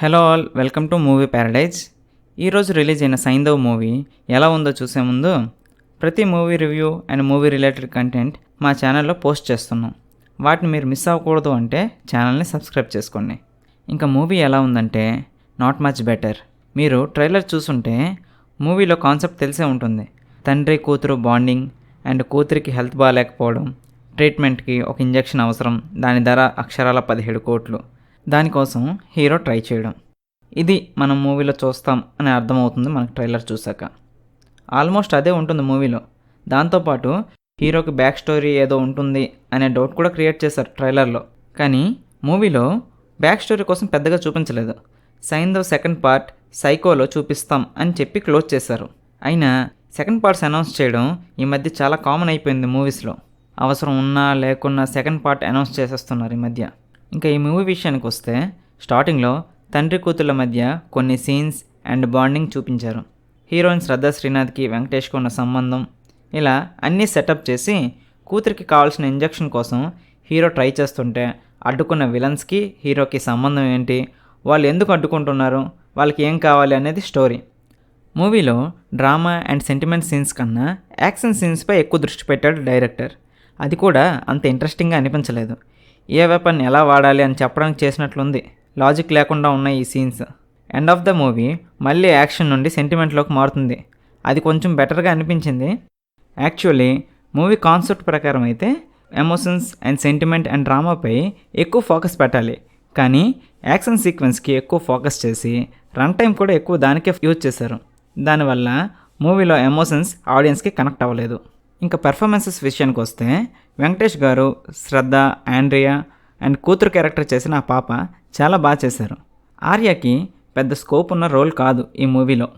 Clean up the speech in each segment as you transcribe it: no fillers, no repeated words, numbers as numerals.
Hello all, welcome to movie Paradise. ఈరోజు release అయిన Saindhav movie ఎలా ఉందో చూసే ముందు ప్రతి movie review and movie related content మా ఛానల్లో పోస్ట్ చేస్తున్నాం. వాటిని మీరు మిస్ అవ్వకూడదు అంటే ఛానల్ని సబ్స్క్రైబ్ చేసుకోండి. ఇంకా మూవీ ఎలా ఉందంటే నాట్ మచ్ బెటర్. మీరు ట్రైలర్ చూసుంటే మూవీలో కాన్సెప్ట్ తెలిసే ఉంటుంది. తండ్రి కూతురు బాండింగ్ అండ్ కూతురికి హెల్త్ బాగాలేకపోవడం, ట్రీట్మెంట్కి ఒక ఇంజెక్షన్ అవసరం, దాని ధర అక్షరాల 17 కోట్లు. దానికోసం హీరో ట్రై చేయడం, ఇది మనం మూవీలో చూస్తాం అని అర్థమవుతుంది మనకు ట్రైలర్ చూసాక. ఆల్మోస్ట్ అదే ఉంటుంది మూవీలో. దాంతోపాటు హీరోకి బ్యాక్ స్టోరీ ఏదో ఉంటుంది అనే డౌట్ కూడా క్రియేట్ చేశారు ట్రైలర్లో. కానీ మూవీలో బ్యాక్ స్టోరీ కోసం పెద్దగా చూపించలేదు. సైంధవ్ సెకండ్ పార్ట్ సైకోలో చూపిస్తాం అని చెప్పి క్లోజ్ చేశారు. అయినా సెకండ్ పార్ట్స్ అనౌన్స్ చేయడం ఈ మధ్య చాలా కామన్ అయిపోయింది మూవీస్లో. అవసరం ఉన్నా లేకున్నా సెకండ్ పార్ట్ అనౌన్స్ చేసేస్తున్నారు ఈ మధ్య. ఇంకా ఈ మూవీ విషయానికి వస్తే స్టార్టింగ్లో తండ్రి కూతుళ్ళ మధ్య కొన్ని సీన్స్ అండ్ బాండింగ్ చూపించారు. హీరోయిన్ శ్రద్ధా శ్రీనాథ్కి వెంకటేష్కి ఉన్న సంబంధం, ఇలా అన్నీ సెటప్ చేసి కూతురికి కావాల్సిన ఇంజెక్షన్ కోసం హీరో ట్రై చేస్తుంటే అడ్డుకున్న విలన్స్కి హీరోకి సంబంధం ఏంటి, వాళ్ళు ఎందుకు అడ్డుకుంటున్నారు, వాళ్ళకి ఏం కావాలి అనేది స్టోరీ. మూవీలో డ్రామా అండ్ సెంటిమెంట్ సీన్స్ కన్నా యాక్షన్ సీన్స్పై ఎక్కువ దృష్టి పెట్టాడు డైరెక్టర్. అది కూడా అంత ఇంట్రెస్టింగ్గా అనిపించలేదు. ఏ వెపన్ ఎలా వాడాలి అని చెప్పడానికి చేసినట్లుంది. లాజిక్ లేకుండా ఉన్నాయి ఈ scenes. End of the movie మళ్ళీ యాక్షన్ నుండి సెంటిమెంట్లోకి మారుతుంది. అది కొంచెం బెటర్గా అనిపించింది. యాక్చువల్లీ మూవీ కాన్సెప్ట్ ప్రకారం అయితే ఎమోషన్స్ అండ్ సెంటిమెంట్ అండ్ డ్రామాపై ఎక్కువ ఫోకస్ పెట్టాలి. కానీ యాక్షన్ సీక్వెన్స్కి ఎక్కువ ఫోకస్ చేసి రన్ టైం కూడా ఎక్కువ దానికే యూజ్ చేశారు. దానివల్ల మూవీలో ఎమోషన్స్ ఆడియన్స్కి కనెక్ట్ అవ్వలేదు. ఇంకా పెర్ఫార్మెన్సెస్ విషయానికి వస్తే వెంకటేష్ గారు, శ్రద్ధ, ఆండ్రియా అండ్ కూతురు క్యారెక్టర్ చేసిన ఆ పాప చాలా బాగా చేశారు. ఆర్యాకి పెద్ద స్కోప్ ఉన్న రోల్ కాదు ఈ మూవీలో,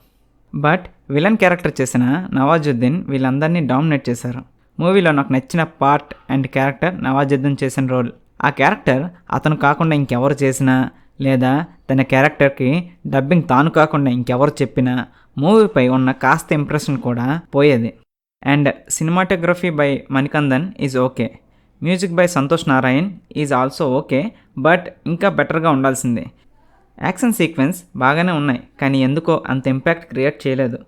బట్ విలన్ క్యారెక్టర్ చేసిన నవాజుద్దీన్ వీళ్ళందరినీ డామినేట్ చేశారు. మూవీలో నాకు నచ్చిన పార్ట్ అండ్ క్యారెక్టర్ నవాజుద్దీన్ చేసిన రోల్. ఆ క్యారెక్టర్ అతను కాకుండా ఇంకెవరు చేసినా, లేదా తన క్యారెక్టర్కి డబ్బింగ్ తాను కాకుండా ఇంకెవరు చెప్పినా మూవీపై ఉన్న కాస్త ఇంప్రెషన్ కూడా పోయేది. And cinematography by Manikandan is okay, music by Santosh Narayan is also okay, but ఇంకా బెటర్గా ఉండాల్సిందే. యాక్షన్ సీక్వెన్స్ బాగానే ఉన్నాయి, కానీ ఎందుకో అంత ఇంపాక్ట్ క్రియేట్ చేయలేదు.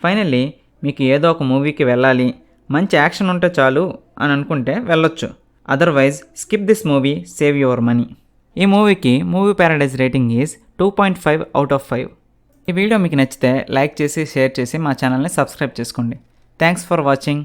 ఫైనల్లీ మీకు ఏదో ఒక మూవీకి వెళ్ళాలి, మంచి యాక్షన్ ఉంటే చాలు అని అనుకుంటే వెళ్ళొచ్చు. Otherwise skip this movie, save your money. ఈ మూవీకి movie Paradise rating is 2.5 out of 5. ఈ వీడియో మీకు నచ్చితే లైక్ చేసి షేర్ చేసి మా ఛానల్ని సబ్స్క్రైబ్ చేసుకోండి. Thanks for watching.